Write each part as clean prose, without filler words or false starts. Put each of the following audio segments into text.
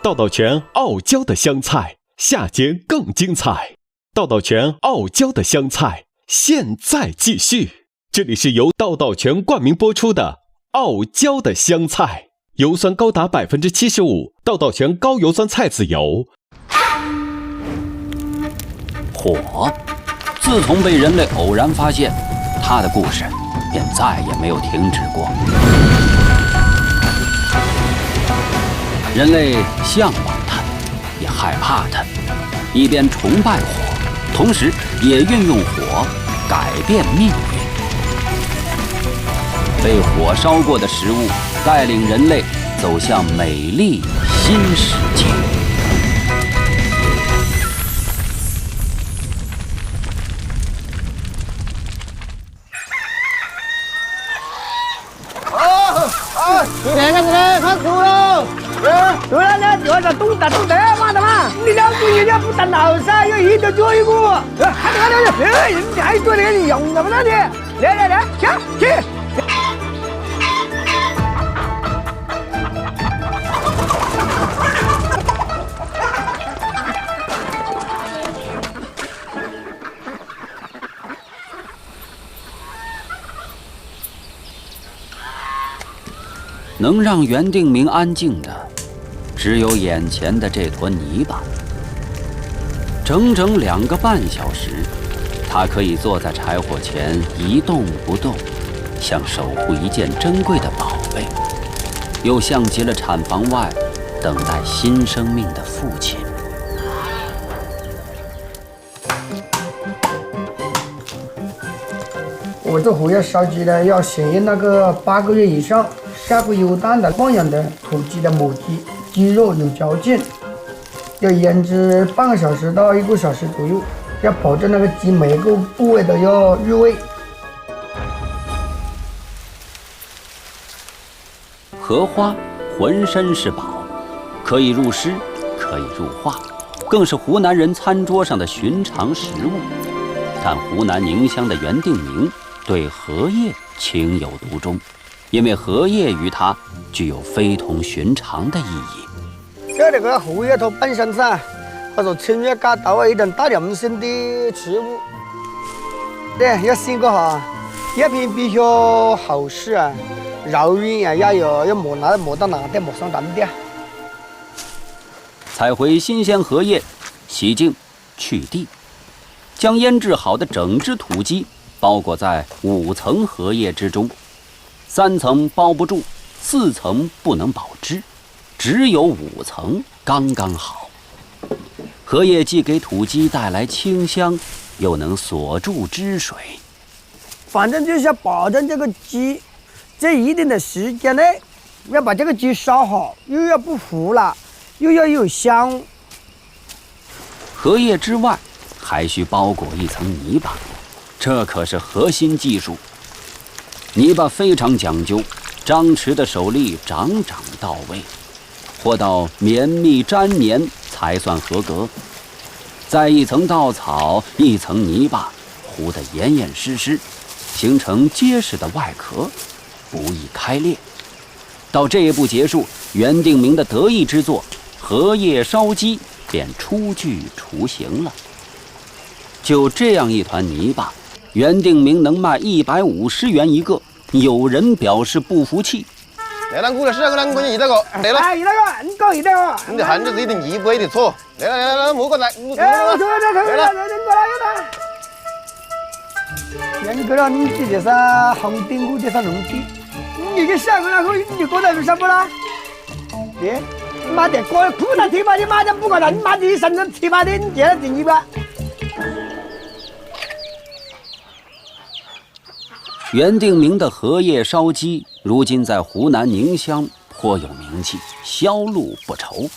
道道泉傲娇的香菜，下节更精彩。道道泉傲娇的香菜，现在继续。这里是由道道泉冠名播出的傲娇的香菜，油酸高达 75%， 道道泉高油酸菜籽油。火，自从被人类偶然发现，它的故事便再也没有停止过。人类向往它，也害怕它，一边崇拜火，同时也运用火改变命运。被火烧过的食物，带领人类走向美丽新世界。这个是快哭了！对了，那就是懂得嘛的嘛，你两个月也不打老噻，有一头脚一个，人家还觉得你用的不那的，来，去。能让袁定明安静的，只有眼前的这坨泥巴。整整2个半小时，他可以坐在柴火前一动不动，像守护一件珍贵的宝贝，又像极了产房外等待新生命的父亲。我这荷叶烧鸡呢，要选用那个8个月以上下过油蛋的放养的土鸡的母鸡，鸡肉有嚼劲，要腌制半个小时到1个小时左右，要保证那个鸡每个部位都要入味。荷花浑身是宝，可以入诗，可以入画，更是湖南人餐桌上的寻常食物。但湖南宁乡的袁定明对荷叶情有独钟，因为荷叶于他具有非同寻常的意义。这个荷叶它本身噻，它是清热解毒啊，一种大凉性的植物。对，要选个哈，叶片必须厚实啊，柔软啊，要磨到哪点磨上哪点。采回新鲜荷叶，洗净去蒂，将腌制好的整只土鸡包裹在5层荷叶之中，3层包不住，4层不能保汁，只有5层刚刚好。荷叶既给土鸡带来清香，又能锁住汁水。反正就是要保证这个鸡在一定的时间内要把这个鸡烧好，又要不糊了，又要有香。荷叶之外还需包裹一层泥巴，这可是核心技术。泥巴非常讲究，张弛的手力掌到位，和到绵密粘黏才算合格。再一层稻草，一层泥巴，糊得严严实实，形成结实的外壳，不易开裂。到这一步结束，袁定明的得意之作荷叶烧鸡便初具雏形了。就这样一团泥巴，袁定明能卖150元一个，有人表示不服气。来啷个是那个啷个一那个来了，哎，那个你搞一个，你含着一点泥不一点错，来，莫过来，哎，我错了，人过来，你这就是红顶，我就是龙顶，你这三个那个你过来做什么啦？对，妈的，过来苦难提拔你妈的不管了，你妈的身上提拔的，你这样子你吧。袁定明的荷叶烧鸡，如今在湖南宁乡颇有名气，销路不愁。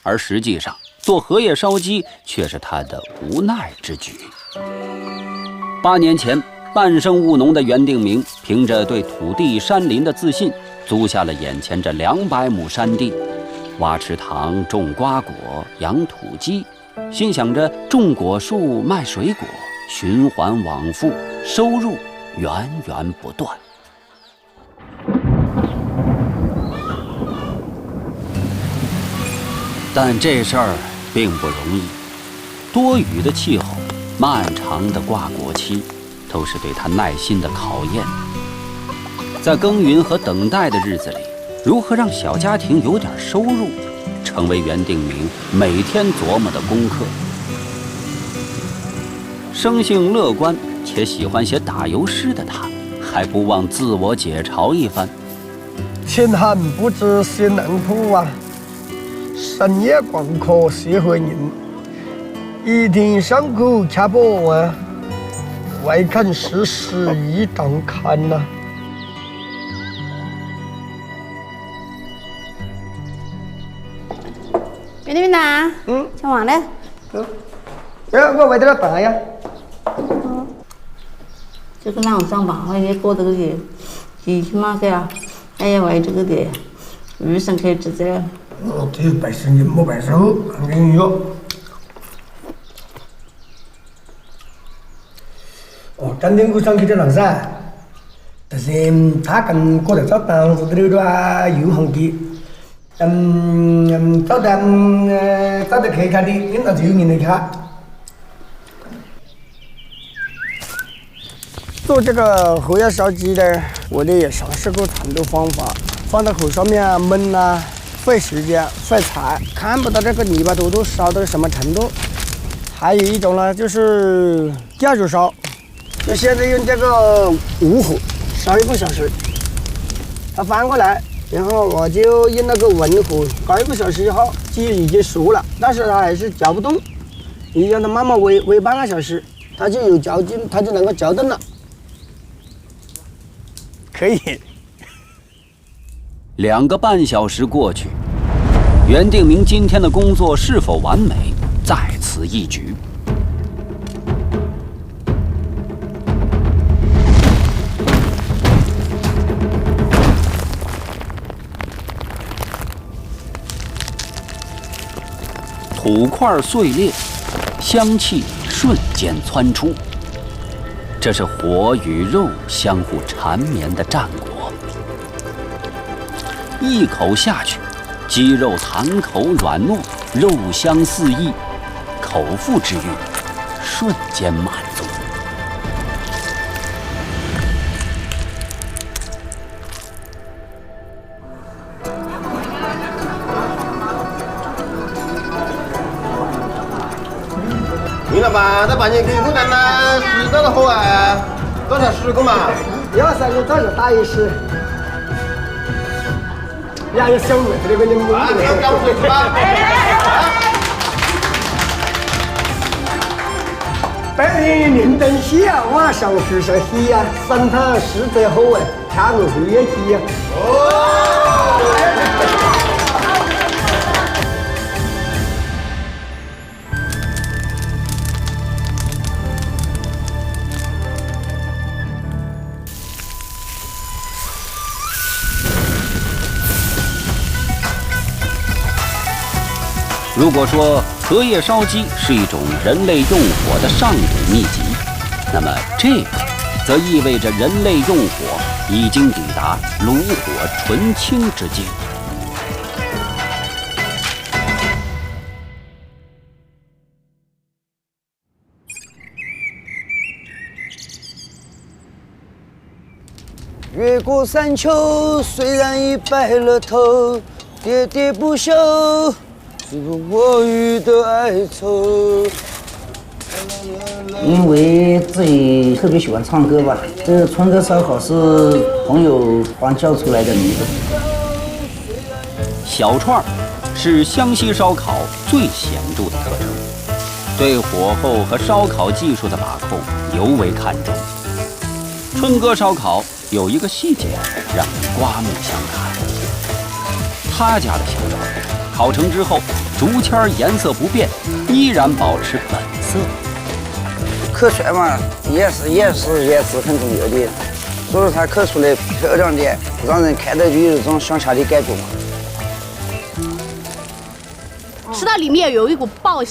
而实际上，做荷叶烧鸡却是他的无奈之举。8年前，半生务农的袁定明，凭着对土地山林的自信，租下了眼前这200亩山地，挖池塘、种瓜果、养土鸡，心想着种果树、卖水果，循环往复，收入源源不断。但这事儿并不容易，多雨的气候、漫长的挂果期，都是对他耐心的考验。在耕耘和等待的日子里，如何让小家庭有点收入，成为袁定明每天琢磨的功课。生性乐观且喜欢写打油诗的他，还不忘自我解嘲一番。天寒不知心能苦啊，深夜广阔谁会宁？一听伤口掐破啊，外看世事一张看呐。袁定明呐，吃饭嘞？我为了大呀。这个啷上吧，我也过这个的，提起嘛个，哎呀为这个的，遇上去直接。只有拜神人没拜手，跟你说。真的我想去这啷噻，但是他跟过来找当时的那个有红的，找得开的，人家就有人来开。做这个荷叶烧鸡呢，我呢也尝试过很多方法，放到火上面焖啊，费时间费柴，看不到这个泥巴都烧到什么程度。还有一种呢，就是架着烧，就现在用这个无火烧1个小时，它翻过来，然后我就用那个文火搞1个小时以后，鸡已经熟了，但是它还是嚼不动，你让它慢慢煨半个小时，它就有嚼劲，它就能够嚼动了。可以。2个半小时过去，袁定明今天的工作是否完美，在此一举。土块碎裂，香气瞬间窜出。这是火与肉相互缠绵的战果。一口下去，鸡肉弹口软糯，肉香四溢，口腹之欲瞬间满足。云老板，这半年给我干了10道的活啊，多少10个嘛？要3个这个大一些，呀，有小妹这个你们啊，你要干不是吧？白天林灯戏啊，晚上睡上戏啊，身他实在好哎，看我会演戏啊。如果说荷叶烧鸡是一种人类用火的上古秘籍，那么这个则意味着人类用火已经抵达炉火纯青之境。越过山丘，虽然已白了头，喋喋不休，是我予的哀愁。因为自己特别喜欢唱歌吧，这个春歌烧烤是朋友帮教出来的名字。小串儿是湘西烧烤最显著的特征，对火候和烧烤技术的把控尤为看重。春哥烧烤有一个细节让人刮目相看，他家的小串儿烤成之后，竹签颜色不变，依然保持本色。刻出来嘛，颜值很重要的，所以它刻出来漂亮点，让人看到就有一种乡下的感觉嘛。吃到里面有一股爆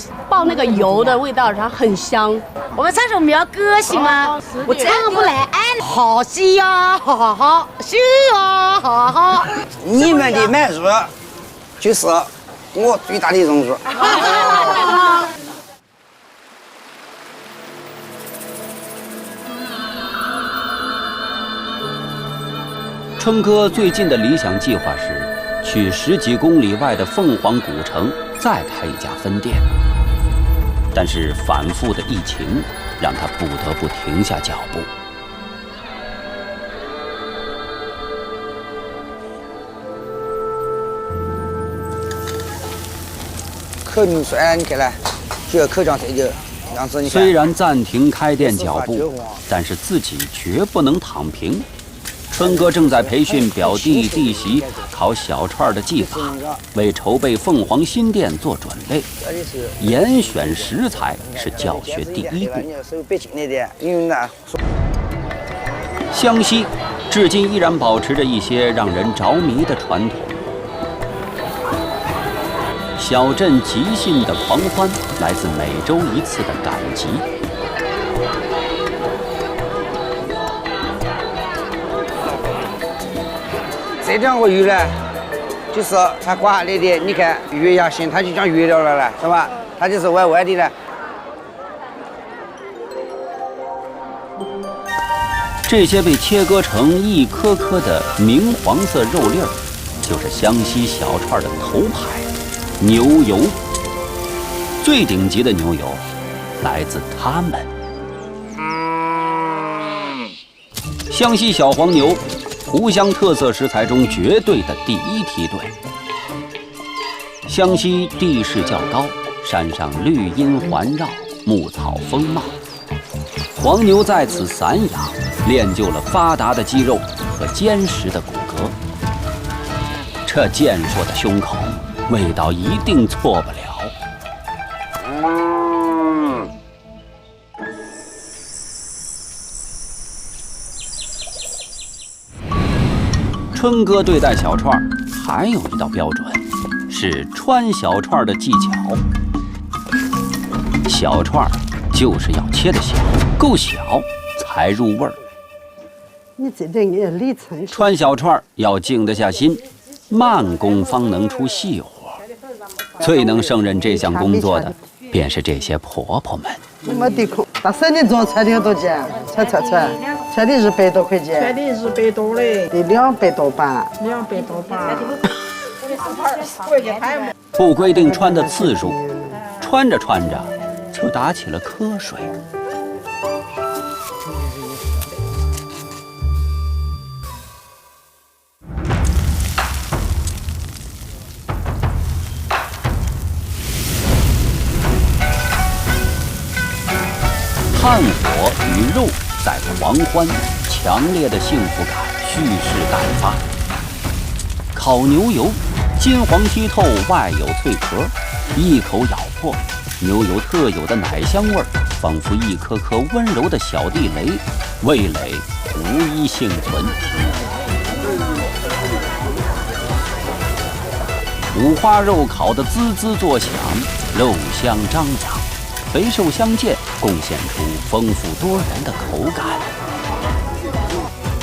那个油的味道，然后很香。我们唱首民谣歌行吗？我唱不来，好戏呀，好戏呀，好。你们的满足就是我最大的荣誉。春哥最近的理想计划是去10几公里外的凤凰古城再开一家分店，但是反复的疫情让他不得不停下脚步。口名虽然你看来，就要口讲这个样子。虽然暂停开店脚步，但是自己绝不能躺平。春哥正在培训表弟弟媳烤小串的技法，为筹备凤凰新店做准备。严选食材是教学第一步。湘西至今依然保持着一些让人着迷的传统。小镇即兴的狂欢来自每周一次的赶集。这2个鱼呢，就是它刮下来的，你看月牙形，它就像月亮了，是吧？它就是歪歪的呢。这些被切割成一颗颗的明黄色肉粒儿，就是湘西小串的头牌牛油。最顶级的牛油来自他们。湘西小黄牛，湖湘特色食材中绝对的第一梯队。湘西地势较高，山上绿荫环绕，牧草丰茂，黄牛在此散养，练就了发达的肌肉和坚实的骨骼。这健硕的胸口，味道一定错不了。春哥对待小串还有一道标准，是穿小串的技巧。小串就是要切得小，够小才入味儿。你这点也里程。穿小串要静得下心，慢工方能出细活。最能胜任这项工作的，便是这些婆婆们。没得空，大婶你做穿的多钱？穿的100多块钱。穿的100多嘞。得200多吧。200多吧。不规定穿的次数，穿着穿着就打起了瞌睡。炭火与肉在狂欢，强烈的幸福感蓄势待发。烤牛油，金黄剔透，外有脆壳，一口咬破，牛油特有的奶香味儿，仿佛一颗颗温柔的小地雷，味蕾无一幸存。五花肉烤得滋滋作响，肉香张扬，肥瘦相间，贡献出丰富多元的口感。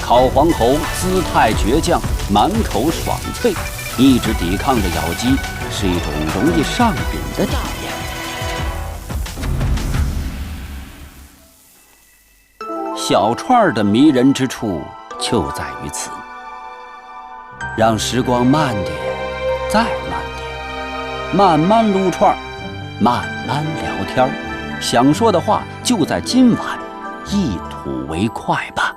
烤黄喉姿态倔强，满口爽脆，一直抵抗着咬肌，是一种容易上瘾的体验。小串的迷人之处就在于此，让时光慢点，再慢点，慢慢撸串，慢慢聊天，想说的话就在今晚，一吐为快吧。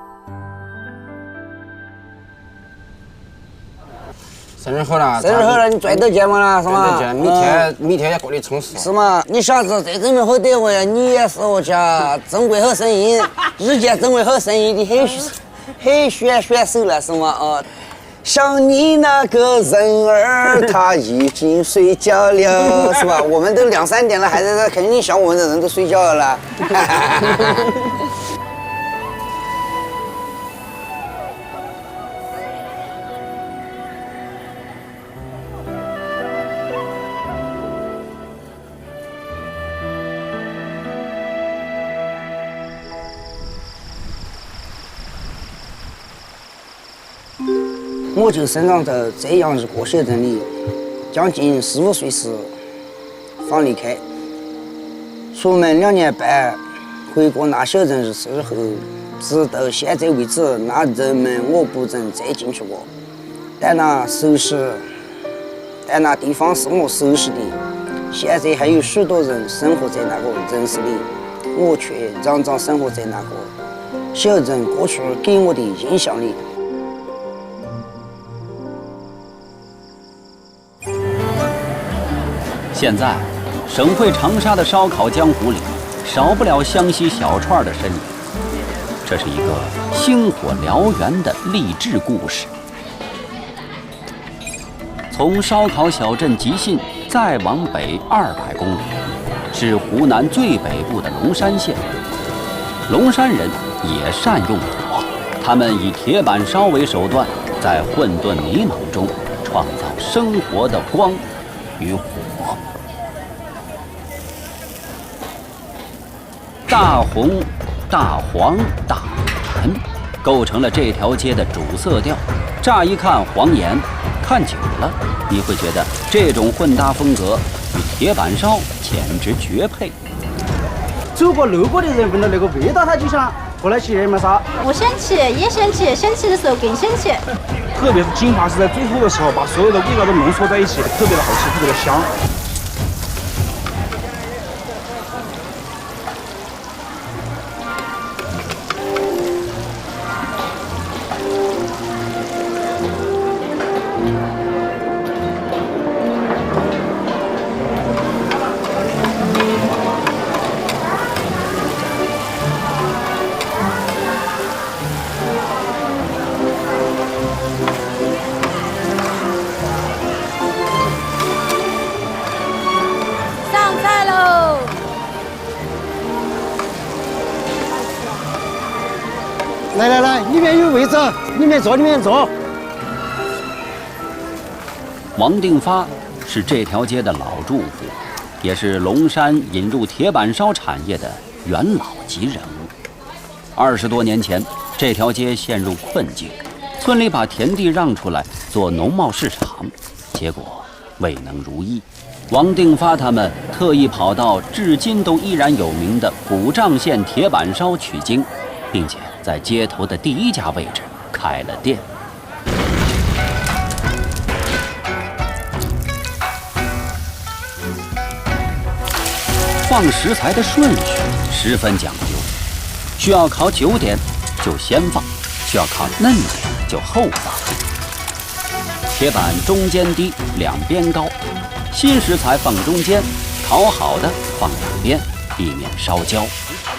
生日好了，生日好了，你赚到钱嘛了，是吗？赚到钱，明天要过得充实。是吗？你小子这真没好得我呀！你也是我家珍贵好生意，日渐珍贵好生意的很选手了，是吗？哦。像你那个人儿，他已经睡觉了，是吧？我们都2、3点了，还在这，肯定像我们的人都睡觉了。我就生长在这样一个小镇里，将近15岁时放离开。出门2年半，回国拿小证时后，直到现在为止，那人们我不曾再进去过。但那地方是我熟悉的，现在还有许多人生活在那个城市里，我却常常生活在那个小镇过去给我的印象里。现在，省会长沙的烧烤江湖里，少不了湘西小串的身影。这是一个星火燎原的励志故事。从烧烤小镇吉信再往北200公里，是湖南最北部的龙山县。龙山人也善用火，他们以铁板烧为手段，在混沌迷茫中创造生活的光与火。大红、大黄、大蓝，构成了这条街的主色调。乍一看黄颜，看久了你会觉得这种混搭风格与铁板烧简直绝配。走过路过的人闻到那个味道，他就想过来吃铁板烧。我生气，也生气，生气的时候更生气。特别是金华是在最后的时候，把所有的味道都浓缩在一起，特别的好吃，特别的香。来，里面有位置，里面坐。王定发是这条街的老住户，也是龙山引入铁板烧产业的元老级人物。20多年前，这条街陷入困境，村里把田地让出来做农贸市场，结果未能如意。王定发他们特意跑到至今都依然有名的古丈县铁板烧取经，并且在街头的第1家位置开了店。放食材的顺序十分讲究，需要烤9点就先放，需要烤嫩点就后放。铁板中间低，两边高，新食材放中间，烤好的放两边，避免烧焦。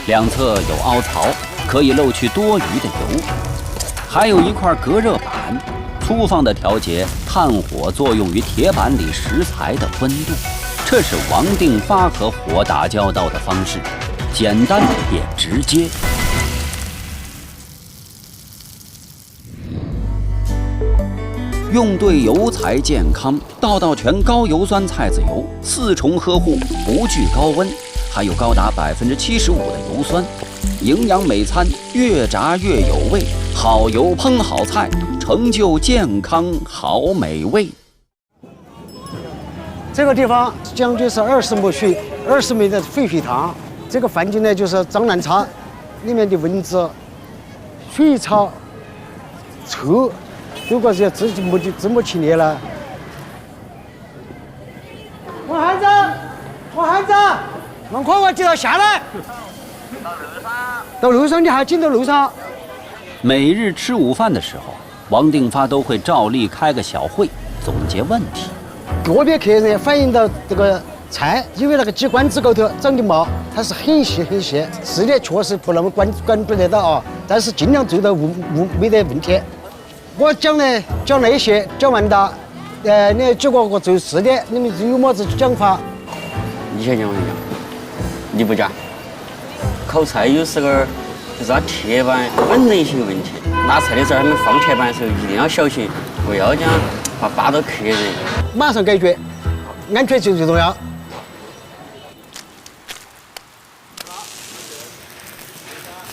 两侧有凹槽，可以漏去多余的油。还有一块隔热板，粗放地调节炭火作用于铁板里食材的温度。这是王定发和火打交道的方式，简单也直接。用对油才健康，道全高油酸菜籽油，4重呵护，不惧高温，还有高达75%的油酸，营养美餐，越炸越有味，好油烹好菜，成就健康好美味。这个地方讲究是20亩水，20亩的狒狒塘。这个环境呢，就是樟南茶，里面的蚊子、水草、臭，如果是自己这么清理了。我汉子，门口我记得下来。到路上你还进到路上。每日吃午饭的时候，王定发都会照例开个小会，总结问题。个别客人反映到这个菜，因为那个鸡冠子高头长的毛，它是很细，是的，确实不那么管得到啊，但是尽量做到没得问题。我讲那些，讲完了，你几个做事的，你们有么子讲法？你先讲，你不讲。烤菜有时候就是它铁板本能性问题，拿菜的时候他们放铁板的时候一定要小心，不要讲怕扒到客人。马上解决，安全最重要。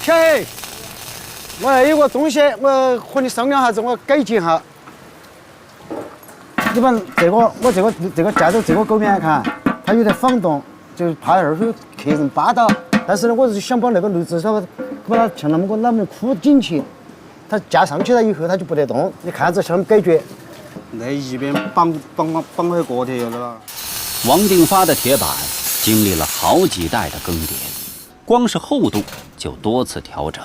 小黑，我还有个东西，我和你商量下子，我改进下。基本我这个架到这个沟边来看，它有点晃动，就怕二会客人扒到。但是呢，我是想把那个炉子稍微把它像那么箍紧起，它架上去了以后它就不得动。你看这像感觉，那一边绑回锅贴有的了。王定发的铁板经历了好几代的更迭，光是厚度就多次调整，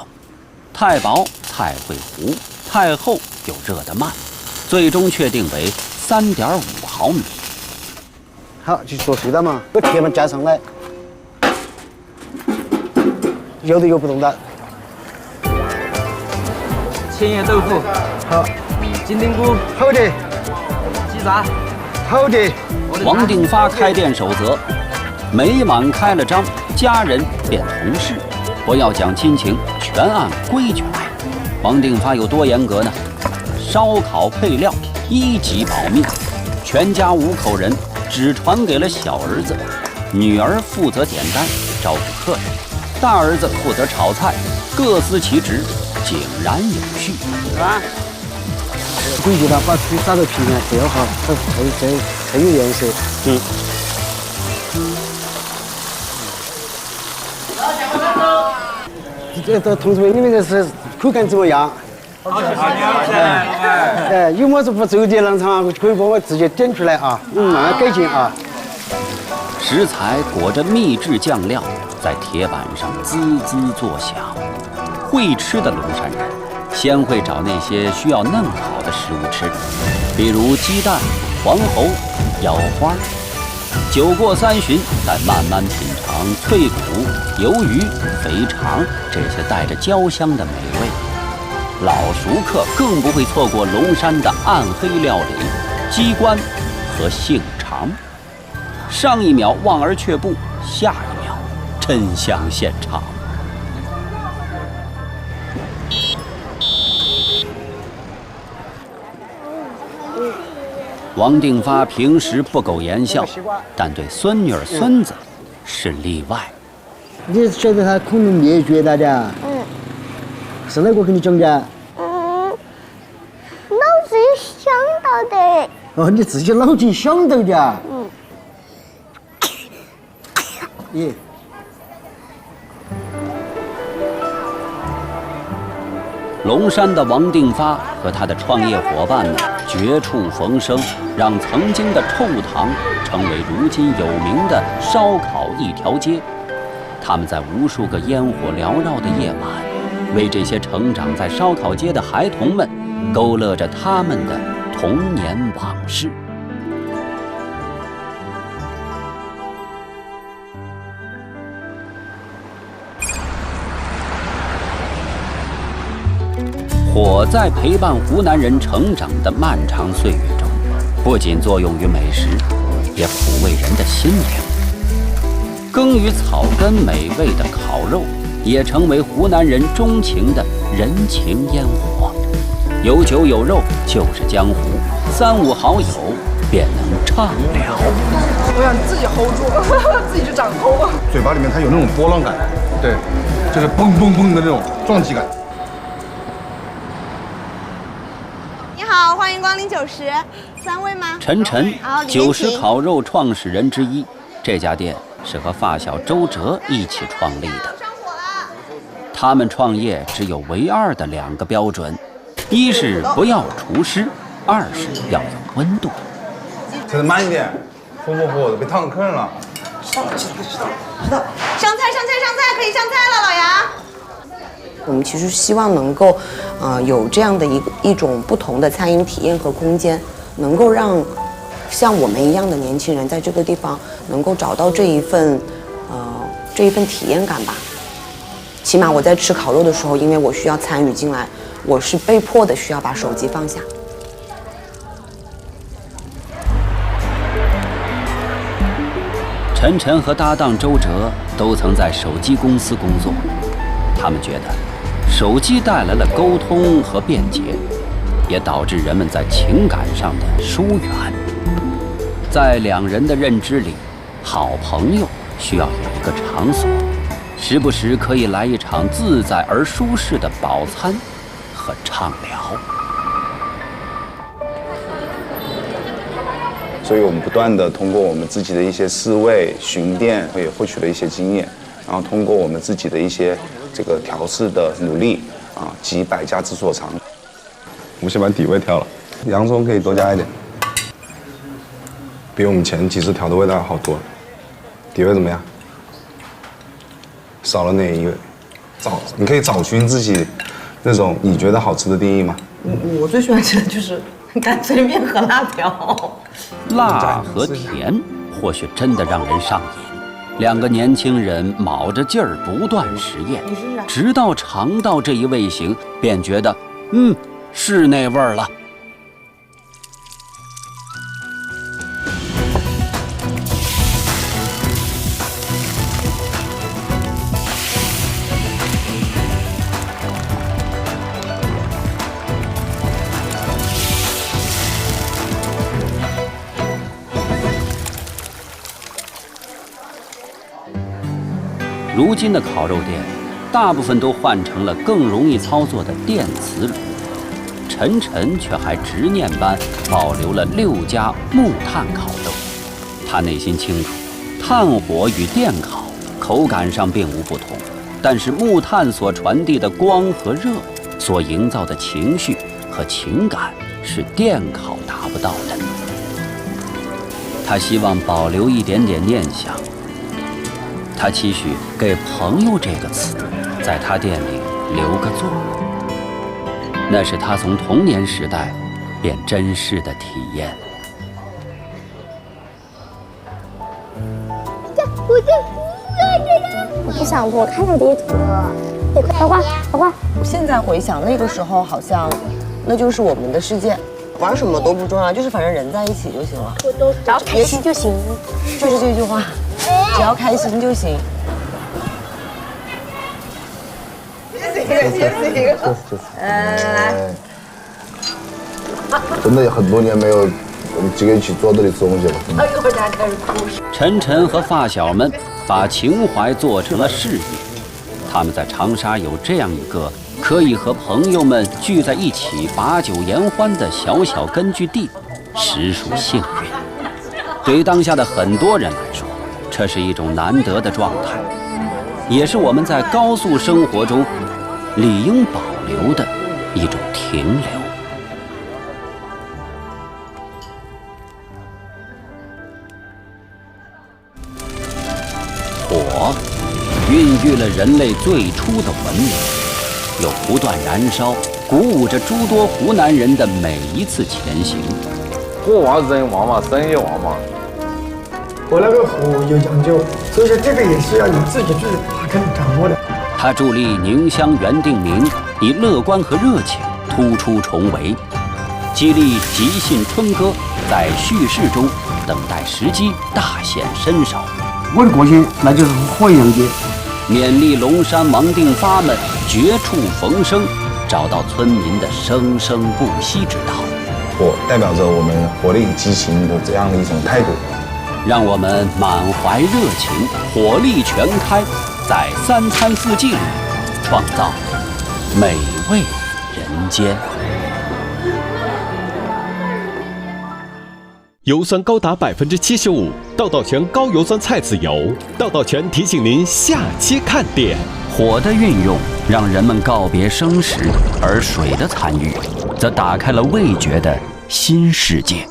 太薄菜会糊，太厚又热得慢，最终确定为3.5毫米。好，就做碎了嘛，把铁板架上来，有的有不动的。千叶豆腐好，金针菇好的，鸡杂好的。王定发开店守则：每晚开了张，家人变同事，不要讲亲情，全按规矩来。王定发有多严格呢？烧烤配料1级保密，全家5口人只传给了小儿子，女儿负责点单招呼客人，大儿子负责炒菜，各司其职，井然有序。规矩了，把水撒到皮面，这样好，才有颜色。这同志们，你们这是口感怎么样？有么子不周的地方，可以帮我直接点出来啊，慢慢改进啊。食材裹着秘制酱料，在铁板上滋滋作响。会吃的龙山人，先会找那些需要嫩好的食物吃，比如鸡蛋、黄喉、腰花。酒过3巡，再慢慢品尝脆骨、鱿鱼、肥肠这些带着焦香的美味。老熟客更不会错过龙山的暗黑料理——鸡冠和杏肠。上一秒望而却步，下一秒真相现场。王定发平时不苟言笑，但对孙女儿、孙子是例外。你晓得他恐龙灭绝了的？是哪个给你讲的？脑子里想到的。哦，你自己脑筋想到的？咦。龙山的王定发和他的创业伙伴们绝处逢生，让曾经的臭塘成为如今有名的烧烤一条街。他们在无数个烟火缭绕的夜晚，为这些成长在烧烤街的孩童们勾勒着他们的童年往事。火在陪伴湖南人成长的漫长岁月中，不仅作用于美食，也抚慰人的心灵。耕于草根美味的烤肉，也成为湖南人钟情的人情烟火。有酒有肉就是江湖，3、5好友便能畅聊。我想自己 hold 住，自己就掌控。嘴巴里面它有那种波浪感，对，就是嘣嘣嘣的那种撞击感。你好，欢迎光临90，3位吗？陈晨，90烤肉创始人之一。这家店是和发小周哲一起创立的。他们创业只有唯2的2个标准：一是不要厨师，2是要有温度。吃的慢一点，火的，别烫客人了。知道。上菜，可以上菜了，老杨。我们其实希望能够，有这样的一种不同的餐饮体验和空间，能够让像我们一样的年轻人在这个地方能够找到这一份体验感吧。起码我在吃烤肉的时候，因为我需要参与进来，我是被迫的需要把手机放下。陈晨和搭档周哲都曾在手机公司工作，他们觉得手机带来了沟通和便捷，也导致人们在情感上的疏远。在2人的认知里，好朋友需要有一个场所，时不时可以来一场自在而舒适的饱餐和畅聊。所以我们不断的通过我们自己的一些试味、巡店，也获取了一些经验，然后通过我们自己的一些这个调试的努力集百家之所长。我们先把底味调了，洋葱可以多加一点，比我们前几次调的味道好多了。底味怎么样？少了哪一味？你可以找寻自己那种你觉得好吃的定义吗？我最喜欢吃的就是干脆面和辣条。辣和甜或许真的让人上瘾。2个年轻人卯着劲儿不断实验，直到尝到这一味型，便觉得是那味儿了。如今的烤肉店，大部分都换成了更容易操作的电磁炉。陈晨却还执念般保留了6家木炭烤肉。他内心清楚，炭火与电烤口感上并无不同，但是木炭所传递的光和热，所营造的情绪和情感是电烤达不到的。他希望保留一点点念想。他期许给朋友这个词在他店里留个座，那是他从童年时代便珍视的体验。我不想多看点地图。老花，现在回想那个时候，好像那就是我们的世界，玩什么都不重要，就是反正人在一起就行了。只要开心就行。就是这句话。只要开心就行。谢。来。真的很多年没有我们几个一起坐这里吃东西了。陈晨和发小们把情怀做成了事业，他们在长沙有这样一个可以和朋友们聚在一起把酒言欢的小小根据地，实属幸运。对于当下的很多人来说，这是一种难得的状态，也是我们在高速生活中理应保留的一种停留。火孕育了人类最初的文明，又不断燃烧，鼓舞着诸多湖南人的每一次前行。火旺人旺嘛，生意旺嘛。和那个火有讲究，所以说这个也是要你自己去把控掌握的。他助力宁乡原定名以乐观和热情突出重围，激励即兴春歌在叙事中等待时机大显身手。我的个性那就是火一样的，勉励龙山王定发们绝处逢生，找到村民的生生不息之道。火代表着我们活力激情的这样的一种态度。让我们满怀热情，火力全开，在3餐4季里创造美味人间。油酸高达75%，道道全高油酸菜籽油。道道全提醒您下期看点。火的运用让人们告别生食，而水的参与则打开了味觉的新世界。